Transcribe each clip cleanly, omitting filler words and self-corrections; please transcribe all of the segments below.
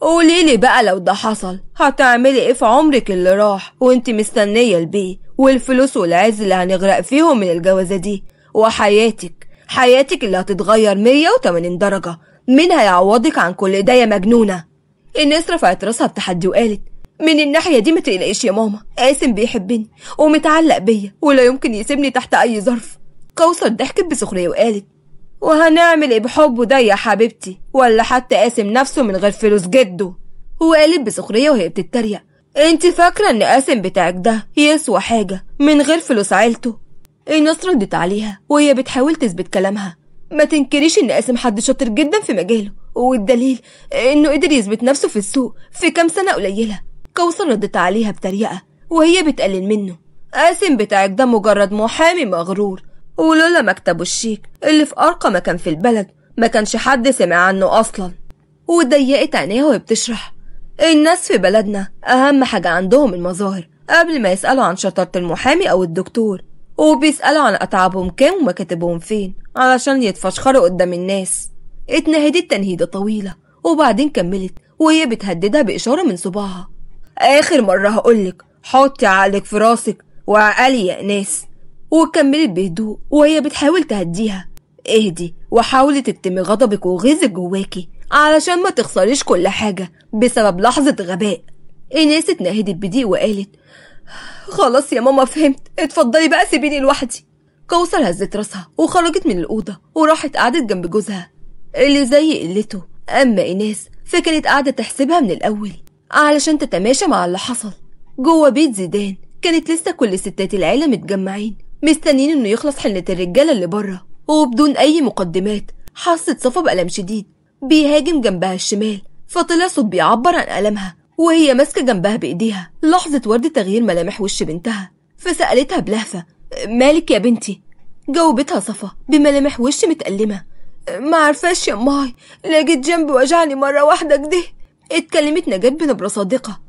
قوليلي بقى لو ده حصل هتعملي ايه في عمرك اللي راح وانت مستنية البيه والفلوس والعز اللي هنغرق فيهم من الجوازة دي، وحياتك اللي هتتغير 180 درجة. مين هيعوضك عن كل ده يا مجنونة؟ الناس رفعت راسها بتحدي وقالت من الناحية دي ما تقلقيش يا ماما، قاسم بيحبني ومتعلق بيا ولا يمكن يسيبني تحت أي ظرف. كوثر ضحكت بسخرية وقالت وهنعمل ايه بحبه ده يا حبيبتي؟ ولا حتى قاسم نفسه من غير فلوس جده؟ وقالت بسخرية وهي بتتريق انت فاكرة ان قاسم بتاعك ده يسوى حاجة من غير فلوس عيلته؟ الناس ردت عليها وهي بتحاول تثبت كلامها. ما تنكريش ان قاسم حد شاطر جدا في مجاله، والدليل انه قدر يثبت نفسه في السوق في كام سنة قليلة. كوثر ردت عليها بتريقة وهي بتقلل منه. قاسم بتاعك ده مجرد محامي مغرور، ولولا مكتبه الشيك اللي في أرقى مكان في البلد ما كانش حد سمع عنه أصلا. وضيقت عينيها وهي بتشرح الناس في بلدنا أهم حاجة عندهم المظاهر قبل ما يسألوا عن شطارة المحامي أو الدكتور، وبيسألوا عن أتعابهم كام ومكاتبهم فين علشان يتفشخروا قدام الناس. اتنهدت تنهيدة طويلة وبعدين كملت وهي بتهددها بإشارة من صباعها آخر مرة هقولك حطي عقلك في راسك وعقلي يا ناس. وكملت بهدوء وهي بتحاول تهديها اهدي وحاولي تكتمي غضبك وغيظك جواكي علشان ما تخسريش كل حاجة بسبب لحظة غباء. ايناس اتنهدت بضيق وقالت خلاص يا ماما فهمت، اتفضلي بقى سيبيني لوحدي. كوثر هزت راسها وخرجت من الأوضة وراحت قعدت جنب جوزها اللي زي قلته. أما ايناس فكانت قاعدة تحسبها من الأول علشان تتماشى مع اللي حصل. جوه بيت زيدان كانت لسه كل ستات العيلة متجمعين مستنين انه يخلص حنة الرجالة اللي بره، وبدون اي مقدمات حست صفا بألم شديد بيهاجم جنبها الشمال، فطلع صوت بيعبر عن ألمها وهي ماسكة جنبها بإيديها. لحظة ورد تغيير ملامح وش بنتها فسألتها بلهفة مالك يا بنتي؟ جاوبتها صفا بملامح وش متألمة ما عرفاش يا ماي، لقيت جنبي وجعني مرة واحدة كده. اتكلمت نجاة بنبرة صادقة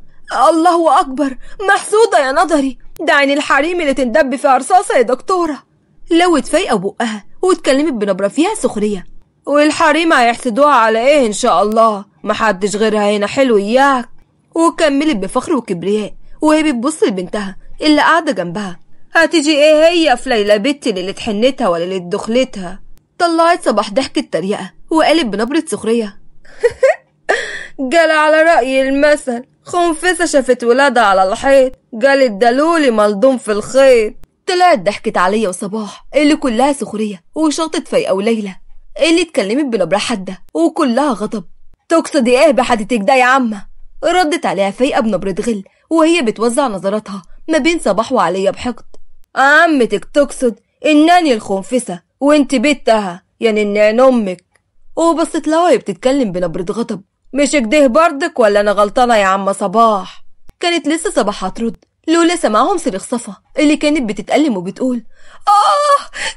الله أكبر، محسودة يا نظري، ده عين الحريم اللي تندب فيها رصاصة يا دكتورة. لوت فايقة بقها واتكلمت بنبرة فيها سخرية والحريم هيحسدوها على ايه ان شاء الله، محدش غيرها هنا حلو اياك. وكملت بفخر وكبرياء وهي بتبص لبنتها اللي قاعدة جنبها هتيجي ايه هي في ليلى بنتي اللي حنتها ولا اللي دخلتها؟ طلعت صباح ضحكة تريقة وقالت بنبرة سخرية قال على رأي المثل خنفسة شافت ولادها على الحيط قالت دلولي ملضوم في الخيط. طلعت ضحكت عليا وصباح اللي كلها سخرية وشاطت فايقة وليلى اللي اتكلمت بنبرة حادة وكلها غضب. تقصدي ايه بحدتك ده يا عمة؟ ردت عليها فايقة بنبرة غل وهي بتوزع نظراتها ما بين صباح وعليا بحقد. عمتك تقصد انني الخنفسة وانت بنتها يعني ان امك؟ وبصت لها وهي بتتكلم بنبرة غضب مش كده برضك ولا انا غلطانة يا عم صباح؟ كانت لسه صباح هترد لولا سمعهم صريخ صفا اللي كانت بتتألم وبتقول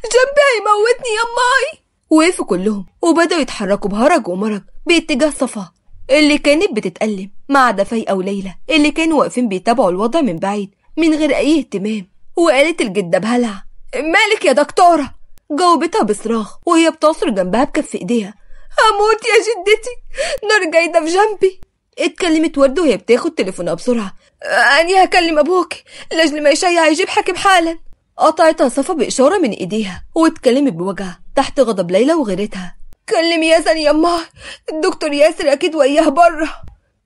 جنبي هيموتني يا ماي. وقفوا كلهم وبدأوا يتحركوا بهرج ومرج باتجاه صفا اللي كانت بتتألم ما عدا فايقة وليلى اللي كانوا واقفين بيتابعوا الوضع من بعيد من غير اي اهتمام. وقالت الجدة بهلع مالك يا دكتورة؟ جاوبتها بصراخ وهي بتعصر جنبها بكف ايديها هموت يا جدتي، نار جايدة في جنبي. اتكلمت ورد وهي بتاخد تليفونها بسرعة أني هكلم أبوك لأجل ما يشيع هيجيب حاكم حالا. قطعتها صفا بإشارة من إيديها واتكلمت بوجع تحت غضب ليلى وغيرتها كلم ياسر يماه، الدكتور ياسر أكيد وياه بره.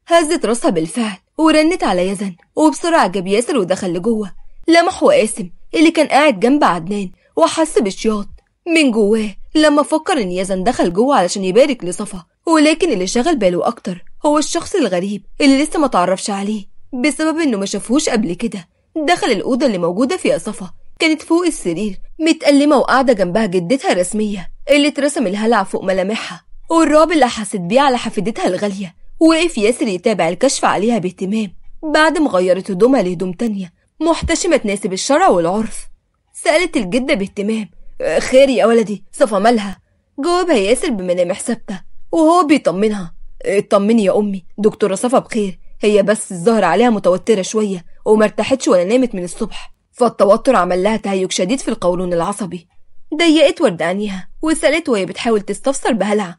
هزت راسها بالفعل ورنت على يزن وبسرعة جاب ياسر ودخل لجوه. لمح وقاسم اللي كان قاعد جنب عدنان وحس بشياط من جواه لما فكر ان يزن دخل جوه علشان يبارك لصفا، ولكن اللي شغل باله اكتر هو الشخص الغريب اللي لسه ما تعرفش عليه بسبب انه ما شافهوش قبل كده. دخل الاوضه اللي موجوده فيها صفا، كانت فوق السرير متألمه وقاعده جنبها جدتها رسميه اللي اترسم الهلع فوق ملامحها والرعب اللي حست بيه على حفيدتها الغاليه. وقف ياسر يتابع الكشف عليها باهتمام بعد ما غيرت هدومها لهدوم تانية محتشمه تناسب الشرع والعرف. سألت الجده باهتمام خير يا ولدي صفا مالها؟ جاوبها ياسر بملامح ثابته وهو بيطمنها اطمني يا امي دكتوره صفا بخير، هي بس الظاهر عليها متوتره شويه وما ارتاحتش ولا نامت من الصبح، فالتوتر عمل لها تهيج شديد في القولون العصبي. ضيقت ورد عينيها وسالته وهي بتحاول تستفسر بهلع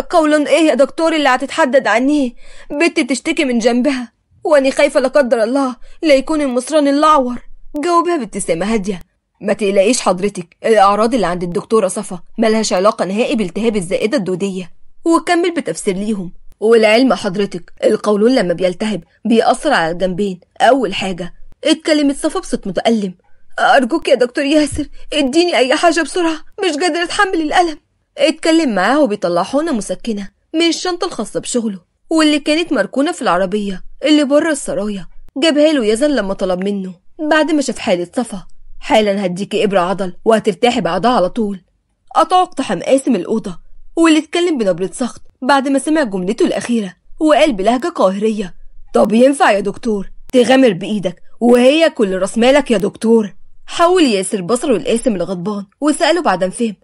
قولون ايه يا دكتور اللي هتتحدد عني؟ بنت تشتكي من جنبها واني خايفة لا قدر الله لا يكون المصران الأعور. جاوبها بابتسامة هادية. ما تقلقيش حضرتك، الأعراض اللي عند الدكتورة صفا ملهاش علاقة نهائي بالتهاب الزائدة الدودية. وكمل بتفسير ليهم. والعلم حضرتك القولون لما بيلتهب بيأثر على الجنبين. أول حاجة، اتكلمت صفا بصوت متألم. أرجوك يا دكتور ياسر اديني أي حاجة بسرعة، مش قادرة أتحمل الألم. اتكلم معاه وبيطلع حقنة مسكنة من الشنطة الخاصة بشغله واللي كانت مركونة في العربية اللي بره السرايا. جابها له يزن لما طلب منه بعد ما شاف حالة صفا. حالا هديكي إبرة عضل وهترتاحي بعدها على طول. قطع اقتحم قاسم الأوضة واللي اتكلم بنبرة سخط بعد ما سمع جملته الأخيرة وقال بلهجة قاهرية: طب ينفع يا دكتور تغامر بإيدك وهي كل راس مالك يا دكتور؟ حاول ياسر بصره لقاسم الغضبان وسأله بعد ما فهم: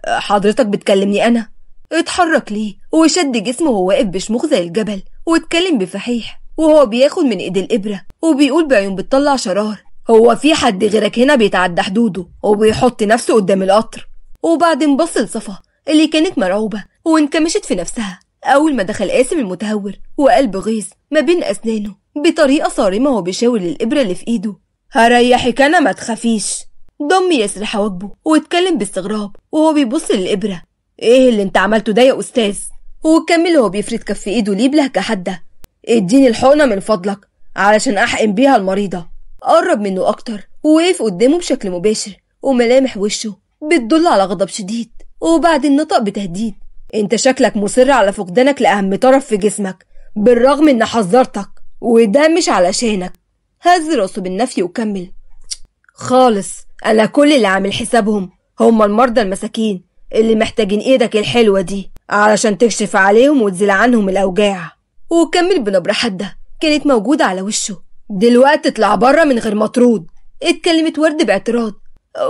حضرتك بتكلمني أنا؟ اتحرك ليه وشد جسمه وهو واقف بشموخ زي الجبل واتكلم بفحيح وهو بياخد من ايد الإبرة وبيقول بعيون بتطلع شرار: هو في حد غيرك هنا بيتعدى حدوده وبيحط نفسه قدام القطر؟ وبعدين بص لصفا اللي كانت مرعوبة وانكمشت في نفسها أول ما دخل قاسم المتهور وقال بغيظ ما بين أسنانه بطريقة صارمة وهو بيشاور للإبرة اللي في إيده: هريحك أنا ما تخافيش. ضم ياسر حواجبه واتكلم باستغراب وهو بيبص للإبرة: ايه اللي انت عملته ده يا أستاذ؟ وكمل هو بيفرد كف إيده ليه بلهجة حادة: اديني الحقنة من فضلك علشان أحقن بيها المريضة. قرب منه أكتر ووقف قدامه بشكل مباشر وملامح وشه بتدل على غضب شديد. وبعدين نطق بتهديد: انت شكلك مصر على فقدانك لأهم طرف في جسمك بالرغم ان حذرتك وده مش علشانك. هز راسه بالنفي وكمل: خالص، انا كل اللي عامل حسابهم هم المرضى المساكين اللي محتاجين ايدك الحلوة دي علشان تكشف عليهم وتزيل عنهم الأوجاع. وكمل بنبرة حادة كانت موجودة على وشه: دلوقتي اطلع بره من غير مطرود. اتكلمت ورد باعتراض: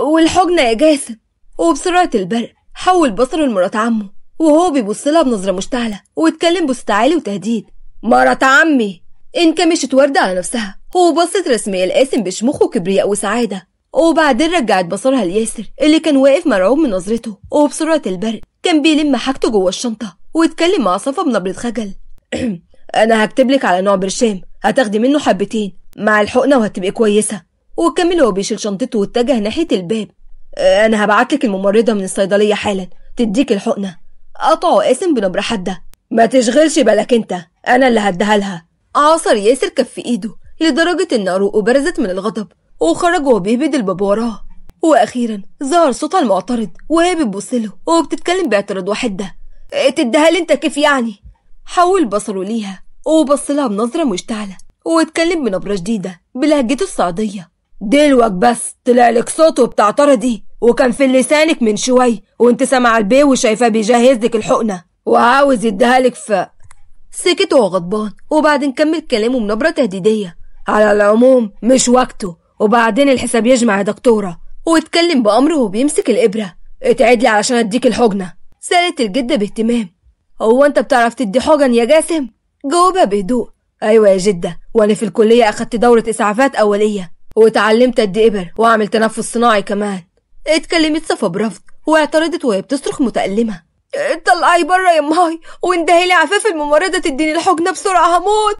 والحجنة يا جاسم. وبسرعة البرق حول بصره لمرات عمه وهو بيبص لها بنظرة مشتعلة واتكلم بصوت عالي وتهديد: مرات عمي. انكمشت وردة على نفسها وبصت رسمية لقاسم بشموخ وكبرياء وسعادة. وبعدين رجعت بصرها لياسر اللي كان واقف مرعوب من نظرته وبسرعة البرق كان بيلم حاجته جوه الشنطة واتكلم مع صفا بنبرة خجل: انا هكتبلك على نوع برشام هتاخدي منه حبتين مع الحقنة وهتبقي كويسة. وكمل هو بيشيل شنطته واتجه ناحية الباب: انا هبعتلك الممرضة من الصيدلية حالا تديك الحقنة. قطعه قاسم بنبرة حادة: ما تشغلش بالك انت، انا اللي هديها لها. عصر ياسر كف ايده لدرجة ان عروقه برزت من الغضب وخرج وهو بيهبد الباب وراه. واخيرا ظهر صوتها المعترض وهي بتبصله وبتتكلم باعتراض وحدة: تديها لي انت كيف يعني؟ حول بصره ليها وبص لها بنظرة مشتعلة واتكلم بنبرة جديدة بلهجته الصعيدية: دلوك بس طلع لك صوته بتعترضي وكان في لسانك من شوي وانت سامعه البيه وشايفاه بيجهز لك الحقنة وعاوز يديها لك. سكت وهو غضبان وبعدين كمل كلامه بنبرة تهديدية: على العموم مش وقته وبعدين الحساب يجمع يا دكتورة. واتكلم بأمره وبيمسك الإبرة: اتعد لي علشان اديك الحقنة. سألت الجدة باهتمام: هو انت بتعرف تدي حقن يا جاسم؟ جاوبها بهدوء: ايوه يا جدة، وانا في الكلية اخدت دورة اسعافات اولية وتعلمت ادي ابر واعمل تنفس صناعي كمان. اتكلمت صفا برفض واعترضت وهي بتصرخ متألمة: طلعي بره يا ماي واندهيلي عفاف الممرضة تديني الحقنة بسرعة هموت.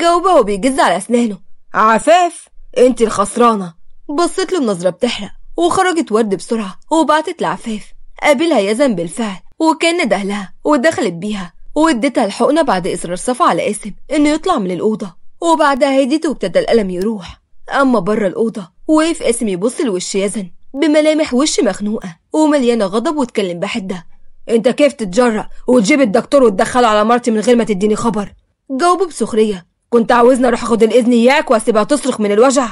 جاوبها وبيجز على اسنانه: عفاف انت الخسرانة. بصت له بنظرة بتحرق وخرجت ورد بسرعة وبعتت لعفاف. قابلها يزن بالفعل وكان دهلها ودخلت بيها وادتها الحقنة بعد إصرار صفا على قاسم انه يطلع من الأوضة. وبعدها هديته وابتدى الألم يروح. اما بره الأوضة وقف قاسم يبص لوش يزن بملامح وش مخنوقة ومليانة غضب واتكلم بحدة: انت كيف تتجرأ وتجيب الدكتور وتدخله على مرتي من غير ما تديني خبر؟ جاوبه بسخرية: كنت عاوزني اروح اخد الاذن اياك واسيبها تصرخ من الوجع.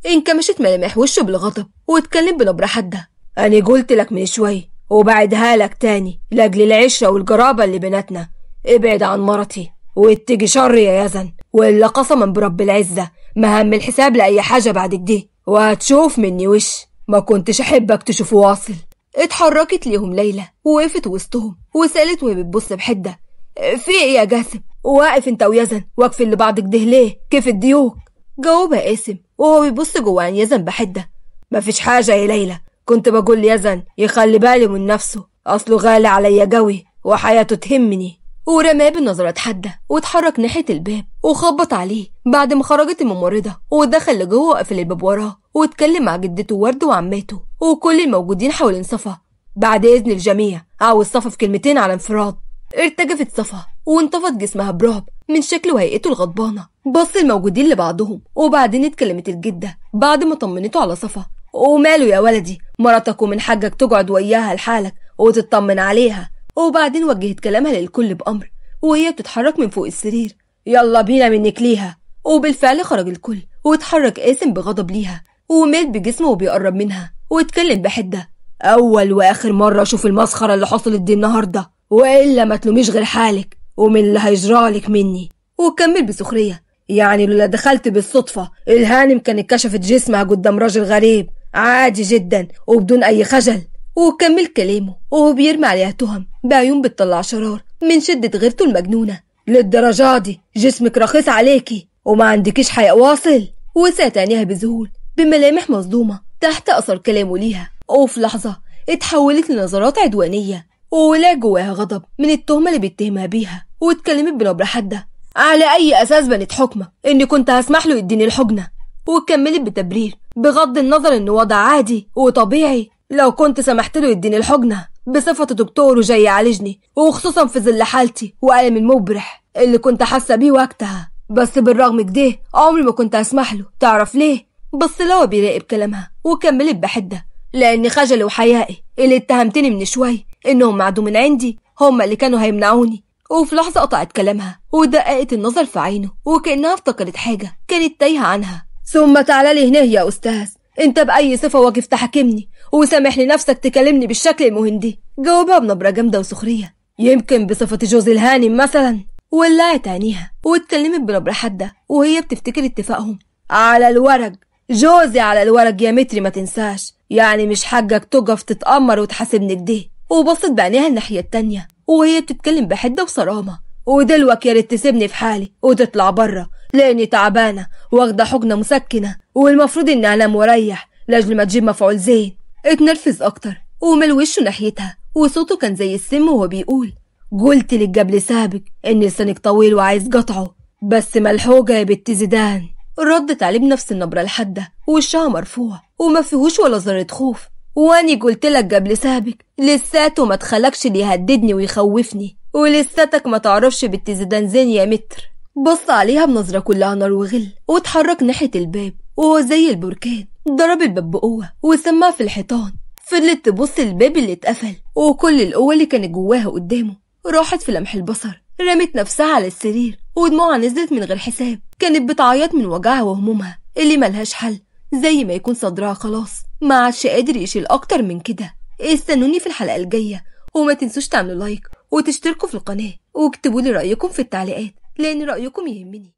انكمشت ملامح وشه بالغضب واتكلم بنبرة حادة: انا قلت لك من شوي وبعدها لك تاني لاجل العشرة والقرابة اللي بيناتنا، ابعد عن مرتي واتجي شر يا يزن، والا قسما برب العزة ما هم الحساب لأي حاجة بعد كده وهتشوف مني وش ما كنتش احبك تشوفه واصل. اتحركت ليهم ليلى ووقفت وسطهم وسألت وهي بتبص بحدة: في ايه يا جاسم؟ واقف انت ويزن واقفين لبعض كده ليه كيف الديوك؟ جاوبها قاسم وهو بيبص جوه عن يزن بحدة: مفيش حاجة يا ليلى، كنت بقول ليزن يخلي بالي من نفسه، اصله غالي عليا قوي وحياته تهمني. ورماه بنظرات حادة واتحرك ناحية الباب وخبط عليه بعد ما خرجت الممرضة، ودخل لجوه وقفل الباب وراه واتكلم مع جدته ورد وعماته وكل الموجودين حوالين صفا. بعد إذن الجميع عاوز صفا في كلمتين على انفراد. ارتجفت صفا وانتفض جسمها برعب من شكل وهيئته الغضبانة. بص الموجودين لبعضهم وبعدين اتكلمت الجدة بعد ما طمنته على صفا. وماله يا ولدي، مراتك ومن حقك تقعد وياها لحالك وتطمن عليها. وبعدين وجهت كلامها للكل بأمر وهي بتتحرك من فوق السرير. يلا بينا منك ليها. وبالفعل خرج الكل واتحرك قاسم بغضب ليها ومال بجسمه وبيقرب منها واتكلم بحدة. أول وآخر مرة أشوف المسخرة اللي حصلت دي النهاردة، وإلا ما تلوميش غير حالك ومن اللي هيجرالك مني. وكمل بسخرية. يعني لولا دخلت بالصدفة الهانم كانت كشفت جسمها قدام راجل غريب عادي جدا وبدون أي خجل. وكمل كلامه وهو بيرمي عليها تهم بعيون بتطلع شرار من شدة غيرته المجنونة. للدرجة دي جسمك رخيص عليكي وما عندكيش حياء واصل؟ وسعت عينيها بذهول بملامح مصدومة تحت أثر كلامه ليها، وفي لحظة اتحولت لنظرات عدوانية وولع جواها غضب من التهمة اللي بيتهمها بيها. واتكلمت بنبرة حادة. على أي أساس بنت حكمة إني كنت هسمح له يديني الحجنة؟ وكملت بتبرير بغض النظر إنه وضع عادي وطبيعي. لو كنت سمحت له يديني الحجنة بصفة دكتور وجاي يعالجني، وخصوصا في ظل حالتي وألم المبرح اللي كنت حاسة بيه وقتها، بس بالرغم كده عمري ما كنت هسمح له. تعرف ليه؟ بص لها بيراقب كلامها وكملت بحدة. لأن خجلي وحيائي اللي اتهمتني من شوي إنهم معدوم من عندي هما اللي كانوا هيمنعوني. وفي لحظة قطعت كلامها ودققت النظر في عينه وكأنها افتكرت حاجة كانت تايهة عنها. ثم تعالى لي هنا يا أستاذ، انت بأي صفة واقف تحاكمني وسامح لنفسك تكلمني بالشكل المهندي؟ جاوبها بنبرة جامدة وسخرية. يمكن بصفة جوز الهانم مثلا؟ ولعت عينيها واتكلمت بنبرة حادة وهي بتفتكر اتفاقهم. على الورق جوزي، على الورق يا متري ما تنساش، يعني مش حقك تقف تتأمر وتحاسبني كده. وبصت بعينيها الناحية التانية وهي بتتكلم بحدة وصرامة. ودلوك يا ريت تسيبني في حالي وتطلع بره، لاني تعبانة واخدة حقنة مسكنة والمفروض اني انام واريح لاجل ما تجيب مفعول زين. اتنرفز اكتر ومال وشه ناحيتها وصوته كان زي السم وهو بيقول. قلت لك قبل سابق ان لسانك طويل وعايز قطعه، بس ملحوجة يا بنت زيدان. ردت عليه بنفس النبرة الحادة ووشها مرفوع وما فيهوش ولا ذرة خوف. واني قلت لك قبل سابق لساته ما تخلقش اللي يهددني ويخوفني، ولساتك ما تعرفش بنت زيدان زين يا متر. بص عليها بنظرة كلها نار وغل واتحرك ناحية الباب وهو زي البركان ضرب الباب بقوة وسماه في الحيطان. فضلت تبص للباب اللي اتقفل وكل القوة اللي كانت جواها قدامه راحت في لمح البصر. رمت نفسها على السرير ودموعها نزلت من غير حساب. كانت بتعيط من وجعها وهمومها اللي ملهاش حل، زي ما يكون صدرها خلاص ما عادش قادر يشيل اكتر من كده. استنوني في الحلقة الجاية وما تنسوش تعملوا لايك وتشتركوا في القناة واكتبوا لي رأيكم في التعليقات لأن رأيكم يهمني.